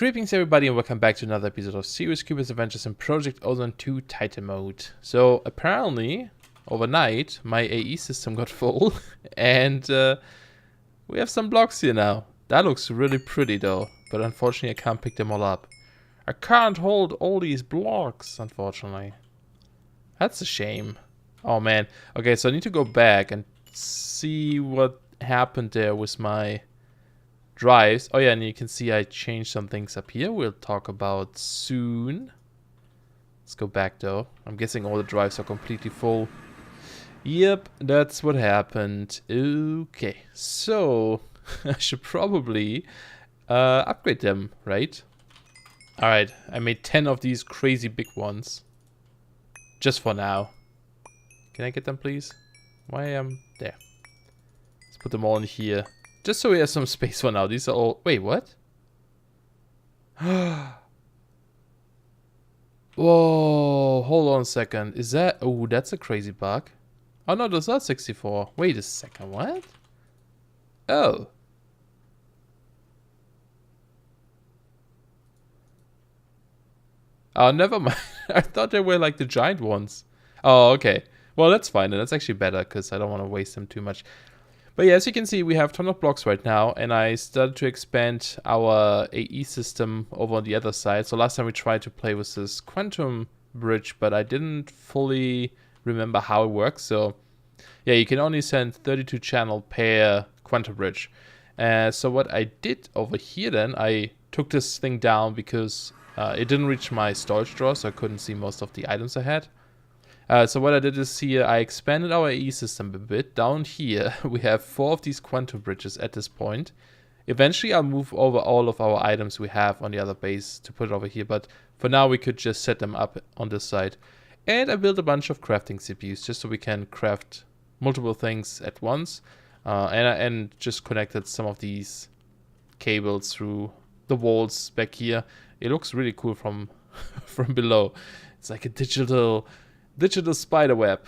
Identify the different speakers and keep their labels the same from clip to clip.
Speaker 1: Greetings everybody and welcome back to another episode of Serious Cubist Adventures in Project Ozone 2 Titan Mode. So apparently, overnight, my AE system got full and we have some blocks here now. That looks really pretty though, but unfortunately I can't pick them all up. I can't hold all these blocks, unfortunately. That's a shame. Oh man. Okay, so I need to go back and see what happened there with my drives. Oh yeah, and you can see I changed some things up here. We'll talk about soon. Let's go back though. I'm guessing all the drives are completely full. Yep, that's what happened. Okay, so I should probably upgrade them, right? Alright, I made 10 of these crazy big ones. Just for now. Can I get them please? Why there. Let's put them all in here. Just so we have some space for now. These are all... Wait, what? Whoa, hold on a second. Is that... Oh, that's a crazy bug. Oh no, those are 64. Wait a second, what? Oh. Oh, never mind. I thought they were like the giant ones. Oh, okay. Well, that's fine. That's actually better because I don't want to waste them too much. But yeah, as you can see, we have a ton of blocks right now, and I started to expand our AE system over on the other side. So last time we tried to play with this quantum bridge, but I didn't fully remember how it works. So yeah, you can only send 32 channel per quantum bridge. So what I did over here then, I took this thing down because it didn't reach my storage drawer, so I couldn't see most of the items I had. So what I did is here, I expanded our AE system a bit. Down here, we have 4 of these quantum bridges at this point. Eventually, I'll move over all of our items we have on the other base to put it over here. But for now, we could just set them up on this side. And I built a bunch of crafting CPUs just so we can craft multiple things at once. And just connected some of these cables through the walls back here. It looks really cool from below. It's like a digital spider web,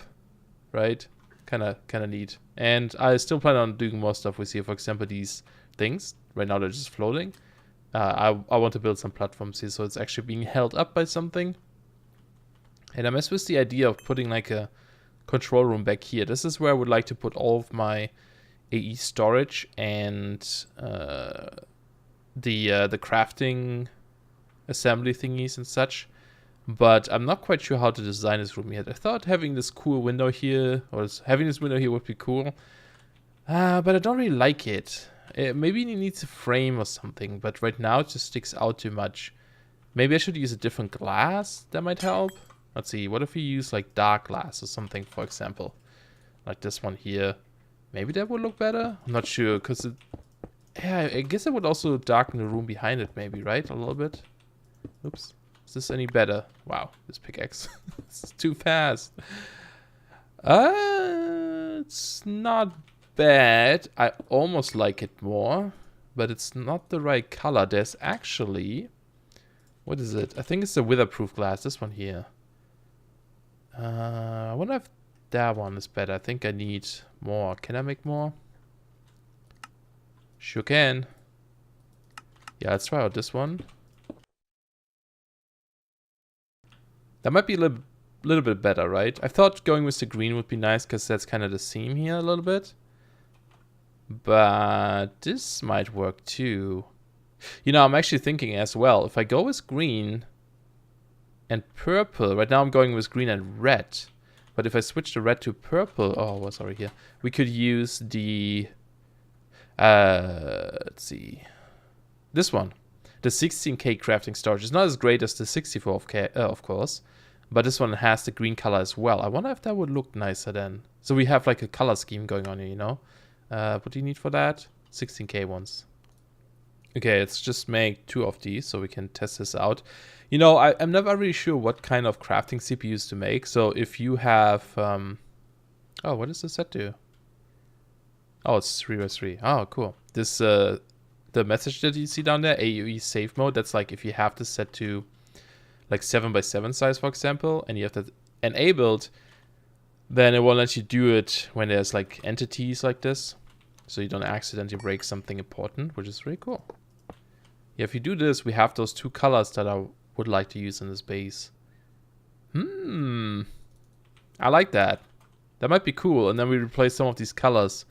Speaker 1: right? Kind of neat. And I still plan on doing more stuff with here. For example, these things. Right now they're just floating. I want to build some platforms here so it's actually being held up by something. And I mess with the idea of putting like a control room back here. This is where I would like to put all of my AE storage and the crafting assembly thingies and such. But I'm not quite sure how to design this room yet. I thought having this cool window here, or having this window here would be cool. But I don't really like it. Maybe it needs a frame or something, but right now it just sticks out too much. Maybe I should use a different glass. That might help. Let's see, what if we use like dark glass or something, for example? Like this one here. Maybe that would look better? I'm not sure, because yeah, I guess it would also darken the room behind it maybe, right? A little bit. Oops. Is this any better? Wow, this pickaxe. It's too fast. It's not bad. I almost like it more, but it's not the right color. There's actually... What is it? I think it's the weatherproof glass. This one here. I wonder if that one is better. I think I need more. Can I make more? Sure can. Yeah, let's try out this one. That might be a little bit better, right? I thought going with the green would be nice because that's kind of the theme here a little bit. But this might work too. You know, I'm actually thinking as well, if I go with green and purple, right now I'm going with green and red. But if I switch the red to purple, oh, what's already here? We could use the, let's see, this one. The 16K crafting storage is not as great as the 64K, of course. But this one has the green color as well. I wonder if that would look nicer then. So we have like a color scheme going on here, you know? What do you need for that? 16K ones. Okay, let's just make 2 of these so we can test this out. You know, I'm never really sure what kind of crafting CPUs to make. So if you have... oh, what does this set do? Oh, it's 3x3. Oh, cool. This... the message that you see down there, AUE safe mode, that's like if you have this set to like 7x7 size, for example, and you have that enabled, then it won't let you do it when there's like entities like this. So you don't accidentally break something important, which is really cool. Yeah, if you do this, we have those two colors that I would like to use in this base. I like that. That might be cool. And then we replace some of these colors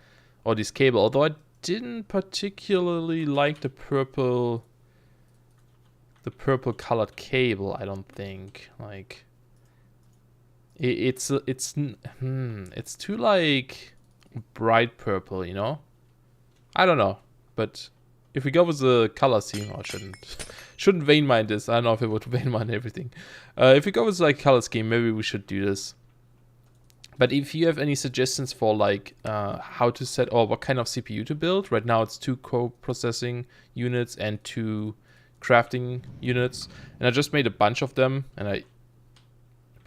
Speaker 1: or this cable. Although I didn't particularly like the purple colored cable, I don't think. Like it's too like bright purple, you know? I don't know. But if we go with the color scheme, I shouldn't vein mine this. I don't know if it would vein mine everything. If we go with like color scheme, maybe we should do this. But if you have any suggestions for like how to set or what kind of CPU to build, right now it's 2 co-processing units and 2 crafting units, and I just made a bunch of them, and I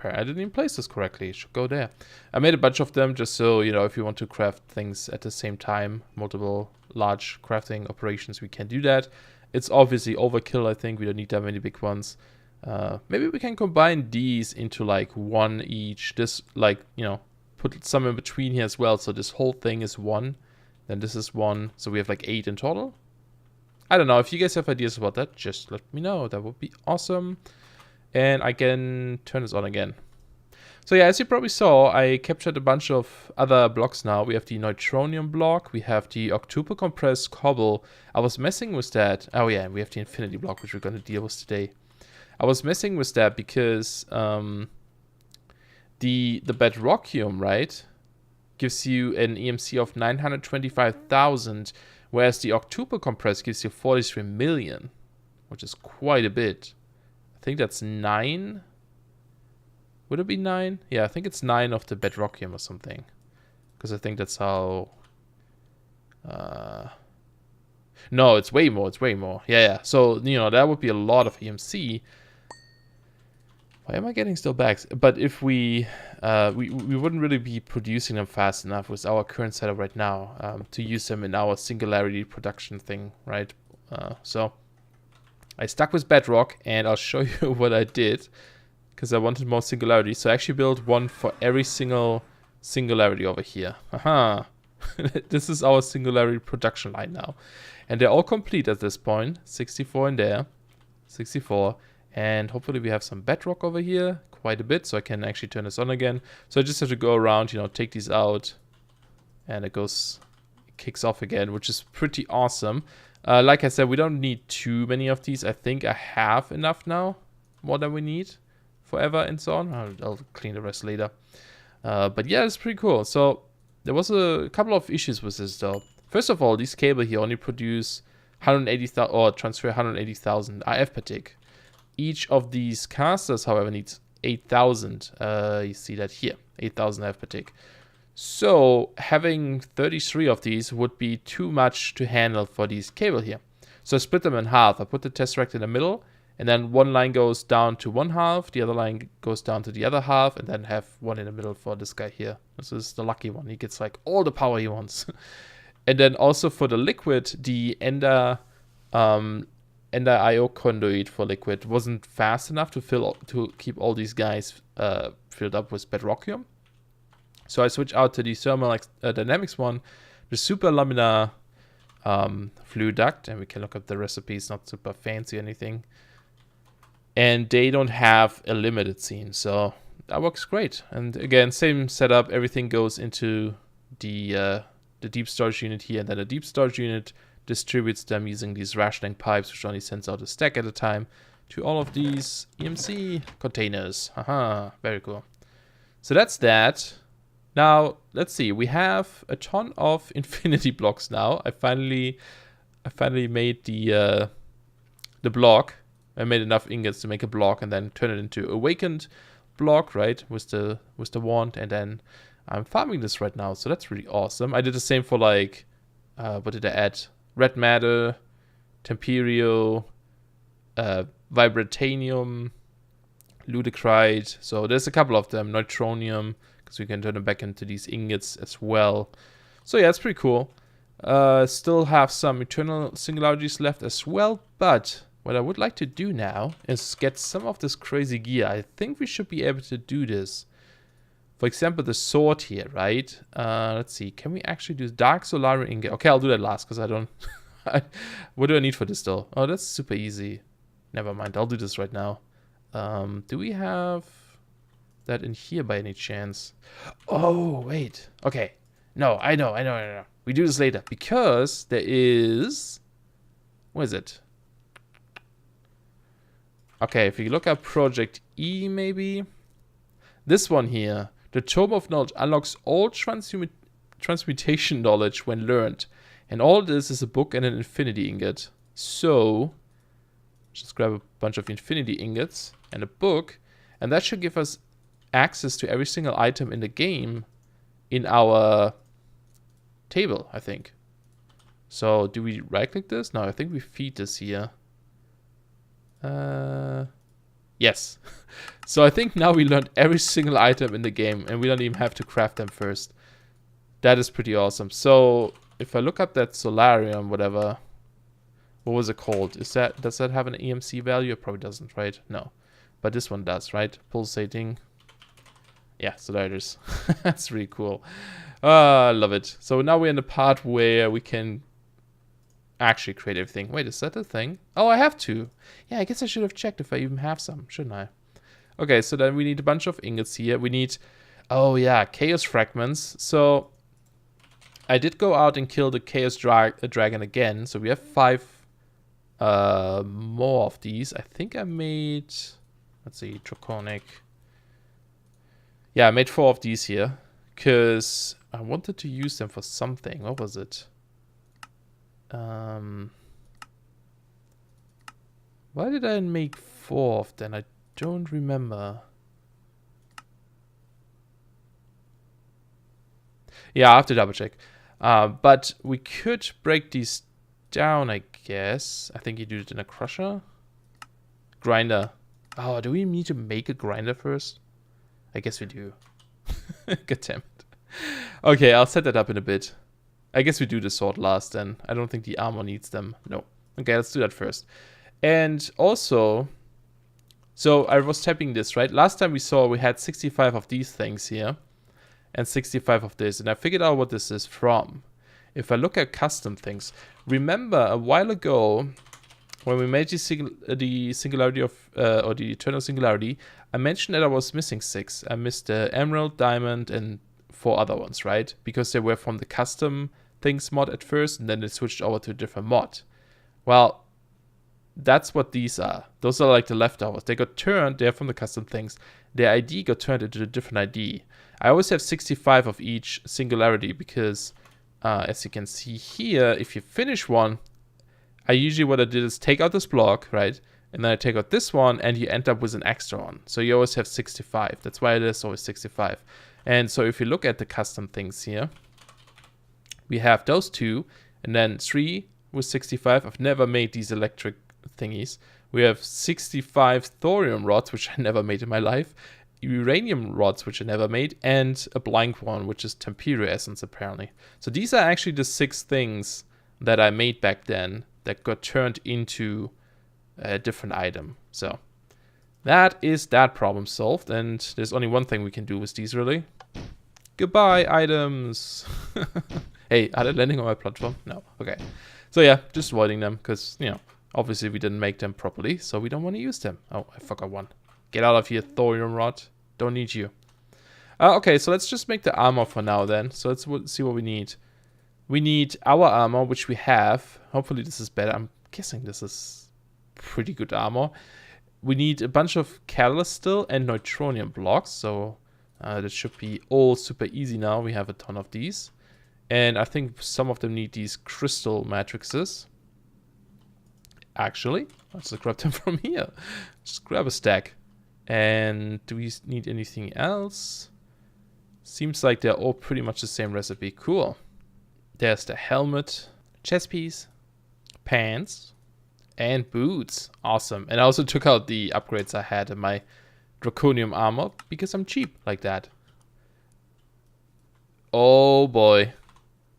Speaker 1: didn't even place this correctly. It should go there. I made a bunch of them just so, you know, if you want to craft things at the same time, multiple large crafting operations, we can do that. It's obviously overkill, I think. We don't need that many big ones. Maybe we can combine these into like one each. This, like, you know, put some in between here as well. So this whole thing is 1. Then this is 1. So we have like 8 in total. I don't know. If you guys have ideas about that, just let me know. That would be awesome. And I can turn this on again. So yeah, as you probably saw, I captured a bunch of other blocks now. We have the neutronium block. We have the octuple compressed cobble. I was messing with that. Oh yeah, and we have the infinity block, which we're going to deal with today. I was messing with that because the bedrockium, right, gives you an EMC of 925,000, whereas the octuple compressed gives you 43 million, which is quite a bit. I think that's 9. Would it be 9? Yeah, I think it's 9 of the bedrockium or something. Because I think that's how... No, it's way more. It's way more. Yeah. So, you know, that would be a lot of EMC. Why am I getting still backs? But if we wouldn't really be producing them fast enough with our current setup right now to use them in our Singularity production thing, right? So I stuck with bedrock, and I'll show you what I did because I wanted more Singularity. So I actually built one for every single Singularity over here. Aha! This is our Singularity production line now. And they're all complete at this point. 64 in there. 64. And hopefully we have some bedrock over here. Quite a bit. So I can actually turn this on again. So I just have to go around, you know, take these out. And it kicks off again, which is pretty awesome. Like I said, we don't need too many of these. I think I have enough now. More than we need. Forever and so on. I'll clean the rest later. But yeah, it's pretty cool. So there was a couple of issues with this though. First of all, these cables here only produce 180,000 or transfer 180,000 IF per tick. Each of these casters, however, needs 8,000. You see that here, 8,000 IF per tick. So having 33 of these would be too much to handle for these cable here. So I split them in half. I put the tesseract in the middle, and then one line goes down to one half, the other line goes down to the other half, and then have one in the middle for this guy here. This is the lucky one. He gets like all the power he wants. And then also for the liquid, the Ender IO conduit for liquid wasn't fast enough to keep all these guys filled up with bedrockium. So I switched out to the thermodynamics one, the super laminar fluid duct, and we can look up the recipes, not super fancy or anything. And they don't have a limit, it seems, so that works great. And again, same setup, everything goes into the deep storage unit here, and then the deep storage unit distributes them using these rationing pipes, which only sends out a stack at a time to all of these EMC containers. Haha, very cool. So that's that. Now, let's see. We have a ton of infinity blocks now. I finally made the block. I made enough ingots to make a block and then turn it into awakened block, right? With the wand, and then I'm farming this right now, so that's really awesome. I did the same for like what did I add? Red matter, temperio, vibratanium, ludicrite. So there's a couple of them. Neutronium, because we can turn them back into these ingots as well. So yeah, it's pretty cool. Still have some eternal singularities left as well, but what I would like to do now is get some of this crazy gear. I think we should be able to do this. For example, the sword here, right? Let's see. Can we actually do dark solar ingot? Okay, I'll do that last because I What do I need for this though? Oh, that's super easy. Never mind, I'll do this right now. Do we have that in here by any chance? Oh, wait. Okay. No, I know. We do this later because there is... What is it? Okay, if you look at Project E, maybe. This one here. The Tome of Knowledge unlocks all transmutation knowledge when learned. And all this is a book and an infinity ingot. So, just grab a bunch of infinity ingots and a book. And that should give us access to every single item in the game in our table, I think. So, do we right-click this? No, I think we feed this here. Yes. So I think now we learned every single item in the game and we don't even have to craft them first. That is pretty awesome. So if I look up that solarium, whatever, what was it called? Does that have an EMC value? It probably doesn't, right? No. But this one does, right? Pulsating. Yeah, so there it is. That's really cool. I love it. So now we're in the part where we can actually create everything. Wait, is that a thing? Oh, I have to. Yeah, I guess I should have checked if I even have some, shouldn't I? Okay, so then we need a bunch of ingots here. We need, oh yeah, chaos fragments. So I did go out and kill the chaos dragon again. So we have 5 more of these. I think I made, let's see, draconic. Yeah, I made 4 of these here because I wanted to use them for something. What was it? Why did I make 4 of them? I don't remember. Yeah, I have to double check. But we could break these down, I guess. I think you do it in a crusher. Grinder. Oh, do we need to make a grinder first? I guess we do. God damn it. Okay, I'll set that up in a bit. I guess we do the sword last then. I don't think the armor needs them. No. Okay, let's do that first. And also, so I was tapping this, right? Last time we saw we had 65 of these things here and 65 of this. And I figured out what this is from. If I look at custom things, remember a while ago when we made the Singularity of, or the Eternal Singularity, I mentioned that I was missing 6. I missed the Emerald, Diamond, and 4 other ones, right? Because they were from the custom things mod at first, and then it switched over to a different mod. Well, that's what these are. Those are like the leftovers. They got turned, they're from the custom things. Their ID got turned into a different ID. I always have 65 of each Singularity because, as you can see here, if you finish one, I usually what I did is take out this block, right? And then I take out this one, and you end up with an extra one. So you always have 65. That's why it is always 65. And so if you look at the custom things here, we have those 2, and then 3 with 65. I've never made these electric thingies. We have 65 thorium rods, which I never made in my life, uranium rods, which I never made, and a blank one, which is Temperio essence, apparently. So these are actually the 6 things that I made back then that got turned into a different item. So that is that problem solved, and there's only one thing we can do with these, really. Goodbye, items. Hey, are they landing on my platform? No. Okay. So yeah, just avoiding them because, you know, obviously we didn't make them properly, so we don't want to use them. Oh, I forgot one. Get out of here, thorium rod. Don't need you. Okay, so let's just make the armor for now then. So let's see what we need. We need our armor, which we have. Hopefully this is better. I'm guessing this is pretty good armor. We need a bunch of catalyst still and neutronium blocks. So that should be all super easy now. We have a ton of these. And I think some of them need these crystal matrices. Actually, let's grab them from here. Just grab a stack. And do we need anything else? Seems like they're all pretty much the same recipe. Cool. There's the helmet, chest piece, pants, and boots. Awesome. And I also took out the upgrades I had in my draconium armor because I'm cheap like that. Oh boy.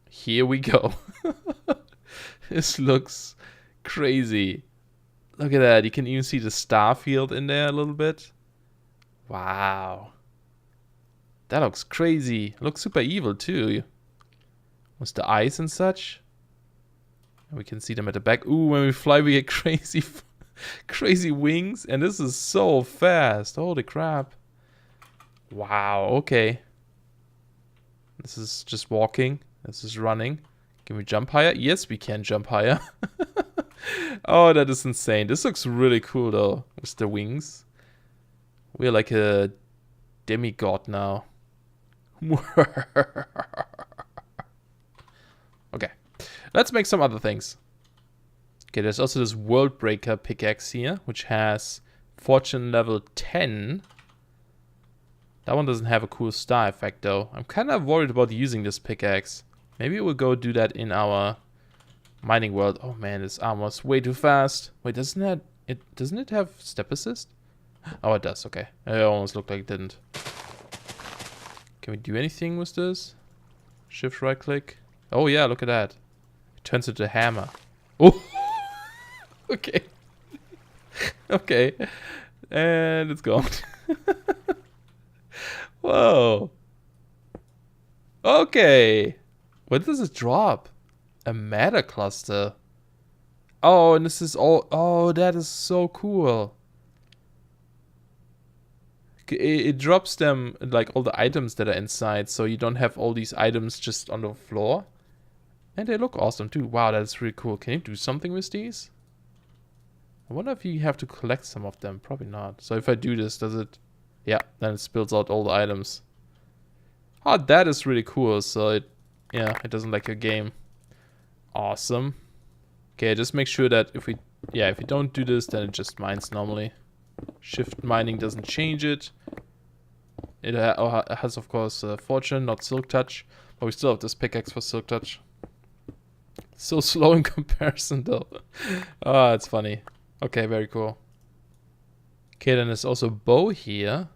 Speaker 1: Here we go. This looks crazy. Look at that. You can even see the star field in there a little bit. Wow. That looks crazy. It looks super evil too. With the eyes and such. We can see them at the back. Ooh, when we fly, we get crazy, crazy wings. And this is so fast. Holy crap. Wow, okay. This is just walking. This is running. Can we jump higher? Yes, we can jump higher. Oh, that is insane. This looks really cool, though, with the wings. We're like a demigod now. Okay, let's make some other things. Okay, there's also this world breaker pickaxe here, which has fortune level 10. That one doesn't have a cool star effect, though. I'm kind of worried about using this pickaxe. Maybe we'll go do that in our mining world. Oh man, this armor's way too fast. Wait, doesn't it have step assist? Oh, it does. Okay, it almost looked like it didn't. Can we do anything with this? Shift right click. Oh yeah, look at that. It turns into a hammer. Oh, okay, okay, and it's gone. Whoa. Okay. What does it drop? A matter cluster. Oh, and this is all. Oh, that is so cool. It drops them, like, all the items that are inside, so you don't have all these items just on the floor. And they look awesome too. Wow, that's really cool. Can you do something with these? I wonder if you have to collect some of them. Probably not. So if I do this, does it... Yeah, then it spills out all the items. Oh, that is really cool. So it... Yeah, it doesn't like a game. Awesome. Okay, just make sure that if we... Yeah, if you don't do this, then it just mines normally. Shift mining doesn't change it. It has, of course, fortune, not silk touch. But we still have this pickaxe for silk touch. So slow in comparison, though. Ah, it's funny. Okay, very cool. Okay, then there's also bow here.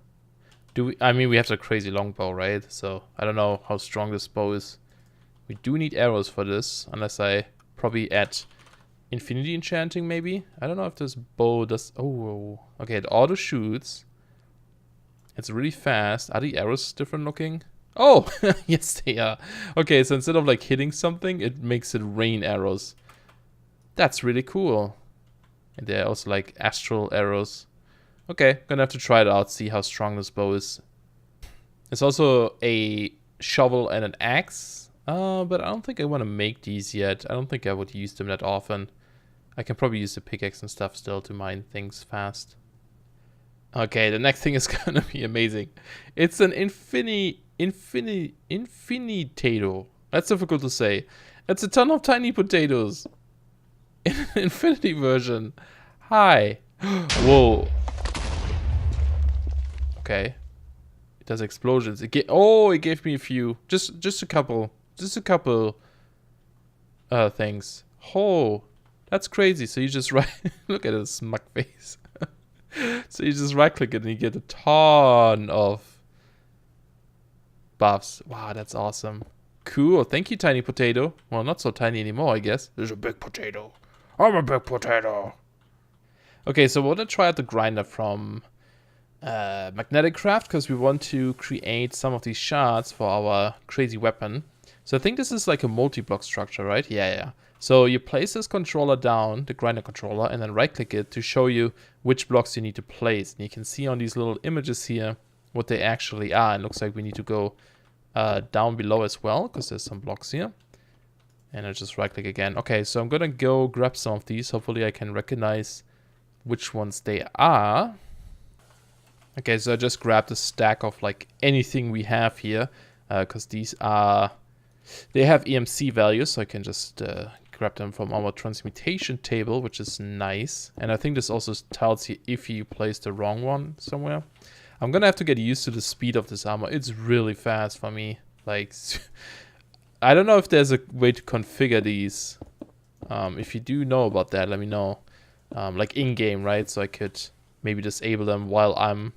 Speaker 1: I mean, we have the crazy long bow, right? So I don't know how strong this bow is. We do need arrows for this, unless I probably add infinity enchanting, maybe. I don't know if this bow does. Oh, okay. It auto shoots. It's really fast. Are the arrows different looking? Oh, yes, they are. Okay, so instead of like hitting something, it makes it rain arrows. That's really cool. And they're also like astral arrows. Okay, gonna have to try it out, see how strong this bow is. There's also a shovel and an axe. But I don't think I want to make these yet. I don't think I would use them that often. I can probably use the pickaxe and stuff still to mine things fast. Okay, the next thing is gonna be amazing. It's an infinitato. That's difficult to say. It's a ton of tiny potatoes. In an infinity version. Hi. Whoa. Okay. It does explosions. It gave me a few. Just a couple. Just a couple things. Oh, that's crazy. So you just look at his smug face. So you just right click it and you get a ton of buffs. Wow, that's awesome. Cool. Thank you, tiny potato. Well, not so tiny anymore, I guess. There's a big potato. I'm a big potato. Okay, so we're gonna try out the grinder from Magnetic Craft because we want to create some of these shards for our crazy weapon. So I think this is like a multi-block structure, right? Yeah. So you place this controller down, the grinder controller, and then right-click it to show you which blocks you need to place. And you can see on these little images here what they actually are. It looks like we need to go down below as well because there's some blocks here. And I just right-click again. Okay, so I'm gonna go grab some of these. Hopefully I can recognize which ones they are. Okay, so I just grabbed a stack of like anything we have here because these are... They have EMC values, so I can just grab them from our transmutation table, which is nice. And I think this also tells you if you place the wrong one somewhere. I'm gonna have to get used to the speed of this armor. It's really fast for me. Like, I don't know if there's a way to configure these. If you do know about that, let me know. Like in-game, right? So I could maybe disable them while I'm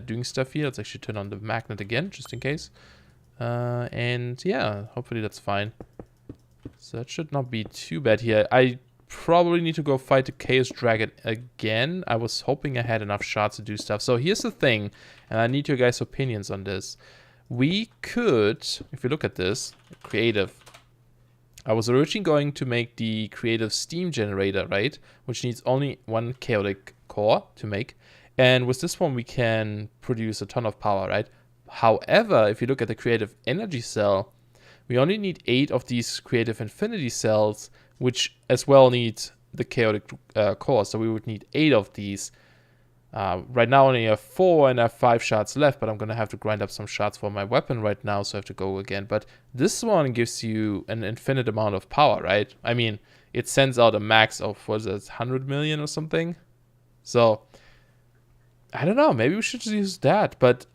Speaker 1: doing stuff here. Let's actually turn on the magnet again, just in case. And yeah, hopefully that's fine. So that should not be too bad here. I probably need to go fight the Chaos Dragon again. I was hoping I had enough shots to do stuff. So here's the thing, and I need your guys' opinions on this. We could, if you look at this, creative, I was originally going to make the creative steam generator, right? Which needs only one chaotic core to make. And with this one, we can produce a ton of power, right? However, if you look at the creative energy cell, we only need 8 of these creative infinity cells, which as well need the chaotic core. So we would need 8 of these. Right now I only have 4 and I have 5 shards left, but I'm going to have to grind up some shards for my weapon right now, so I have to go again. But this one gives you an infinite amount of power, right? I mean, it sends out a max of, what is it, 100 million or something? So, I don't know, maybe we should just use that, but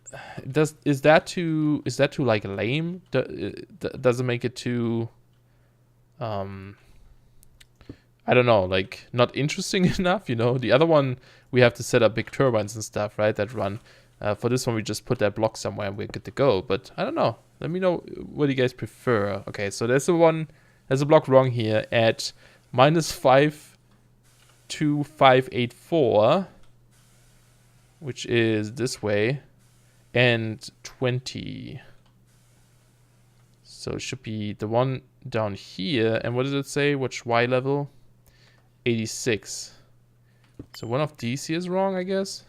Speaker 1: is that too like lame? Does it make it too, I don't know, like not interesting enough, you know? The other one, we have to set up big turbines and stuff, right, that run. For this one, we just put that block somewhere and we're good to go. But I don't know. Let me know what you guys prefer. Okay, so there's a block wrong here at -52584, which is this way, and 20. So it should be the one down here. And what does it say? Which Y level? 86. So one of these here is wrong, I guess.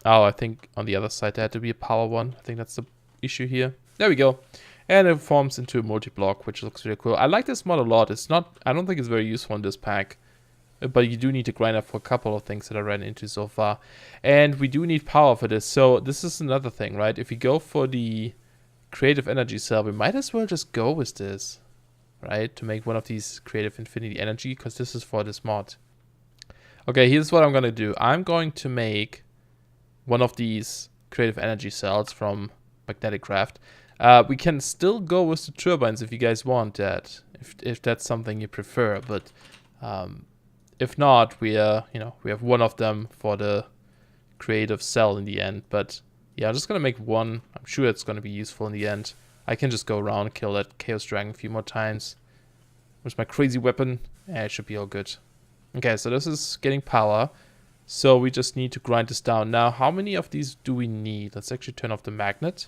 Speaker 1: Oh, I think on the other side there had to be a power one. I think that's the issue here. There we go. And it forms into a multi-block, which looks really cool. I like this mod a lot. It's not, I don't think it's very useful in this pack, but you do need to grind up for a couple of things that I ran into so far. And we do need power for this. So this is another thing, right? If we go for the creative energy cell, we might as well just go with this, right? To make one of these creative infinity energy, because this is for this mod. Okay, here's what I'm going to do. I'm going to make one of these creative energy cells from Magnetic Craft. We can still go with the turbines if you guys want that, if that's something you prefer. But if not, we have one of them for the creative cell in the end. But yeah, I'm just going to make one. I'm sure it's going to be useful in the end. I can just go around and kill that Chaos Dragon a few more times with my crazy weapon. Yeah, it should be all good. Okay, so this is getting power. So we just need to grind this down. Now, how many of these do we need? Let's actually turn off the magnet.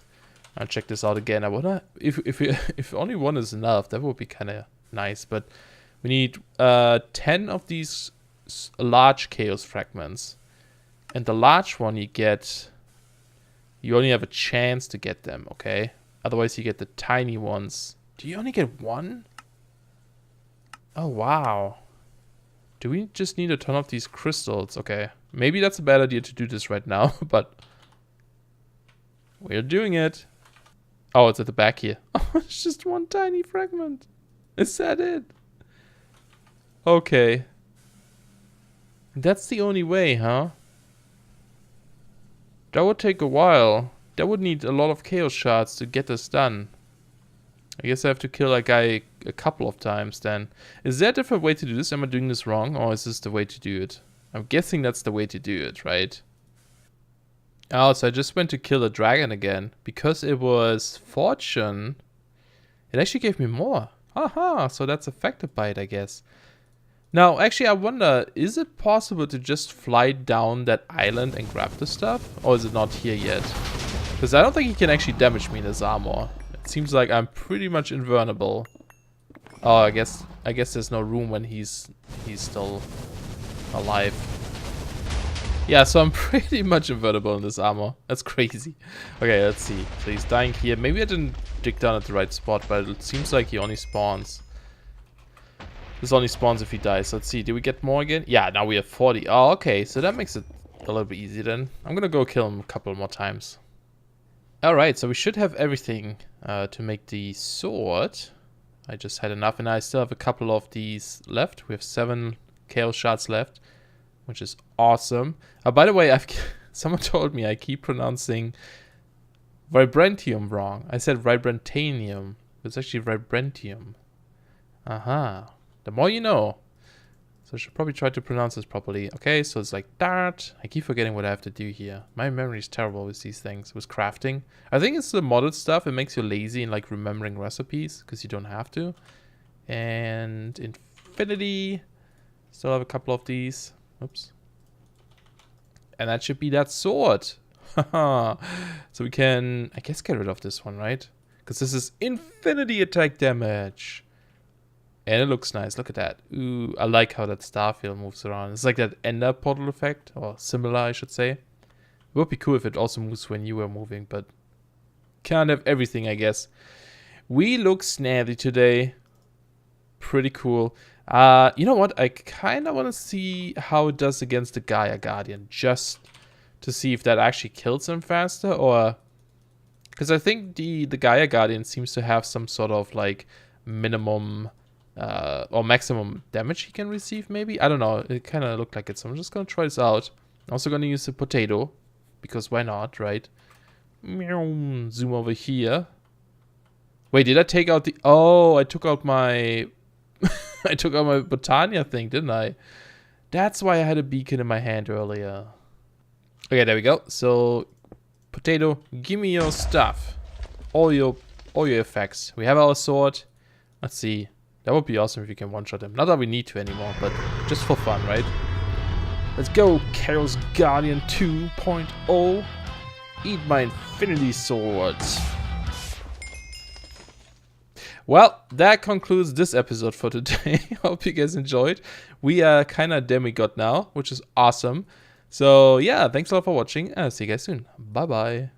Speaker 1: I'll check this out again. I wanna, if only one is enough, that would be kind of nice. But we need 10 of these large chaos fragments. And the large one you get, you only have a chance to get them, okay? Otherwise you get the tiny ones. Do you only get one? Oh, wow. Do we just need a ton of these crystals? Okay, maybe that's a bad idea to do this right now, but we're doing it. Oh, it's at the back here. Oh, it's just one tiny fragment. Is that it? Okay. That's the only way, huh? That would take a while. That would need a lot of chaos shards to get this done. I guess I have to kill that guy a couple of times then. Is there a different way to do this? Am I doing this wrong? Or is this the way to do it? I'm guessing that's the way to do it, right? Oh, so I just went to kill a dragon again. Because it was fortune, it actually gave me more. Aha, so that's affected by it, I guess. Now, actually, I wonder, is it possible to just fly down that island and grab the stuff? Or is it not here yet? Because I don't think he can actually damage me in his armor. It seems like I'm pretty much invulnerable. Oh, I guess there's no room when he's still alive. Yeah, so I'm pretty much invulnerable in this armor. That's crazy. Okay, let's see. So he's dying here. Maybe I didn't dig down at the right spot, but it seems like he only spawns. This only spawns if he dies. Let's see. Did we get more again? Yeah, now we have 40. Oh, okay. So that makes it a little bit easier then. I'm gonna go kill him a couple more times. Alright, so we should have everything to make the sword. I just had enough, and I still have a couple of these left. We have 7 chaos shards left, which is awesome. By the way, someone told me I keep pronouncing vibranium wrong. I said vibrantanium. It's actually vibranium. Aha. The more you know. So I should probably try to pronounce this properly. Okay, so it's like that. I keep forgetting what I have to do here. My memory is terrible with these things, with crafting. I think it's the modded stuff. It makes you lazy in like remembering recipes because you don't have to. And infinity. Still have a couple of these. Oops. And that should be that sword. So we can, I guess, get rid of this one, right? Because this is infinity attack damage. And it looks nice. Look at that. Ooh, I like how that starfield moves around. It's like that ender portal effect, or similar, I should say. It would be cool if it also moves when you were moving, but can't have everything, I guess. We look snazzy today. Pretty cool. You know what? I kind of want to see how it does against the Gaia Guardian, just to see if that actually kills him faster, or... Because I think the Gaia Guardian seems to have some sort of, like, minimum... or maximum damage he can receive, maybe? I don't know. It kind of looked like it, so I'm just going to try this out. I'm also going to use the potato, because why not, right? Meow. Zoom over here. Wait, did I take out the... Oh, I took out my... I took out my Botania thing, didn't I? That's why I had a beacon in my hand earlier. Okay, there we go. So, potato, give me your stuff. All your effects. We have our sword. Let's see. That would be awesome if we can one-shot him. Not that we need to anymore, but just for fun, right? Let's go, Chaos Guardian 2.0. Eat my infinity swords. Well, that concludes this episode for today. Hope you guys enjoyed. We are kind of demigod now, which is awesome. So yeah, thanks a lot for watching. I'll see you guys soon. Bye-bye.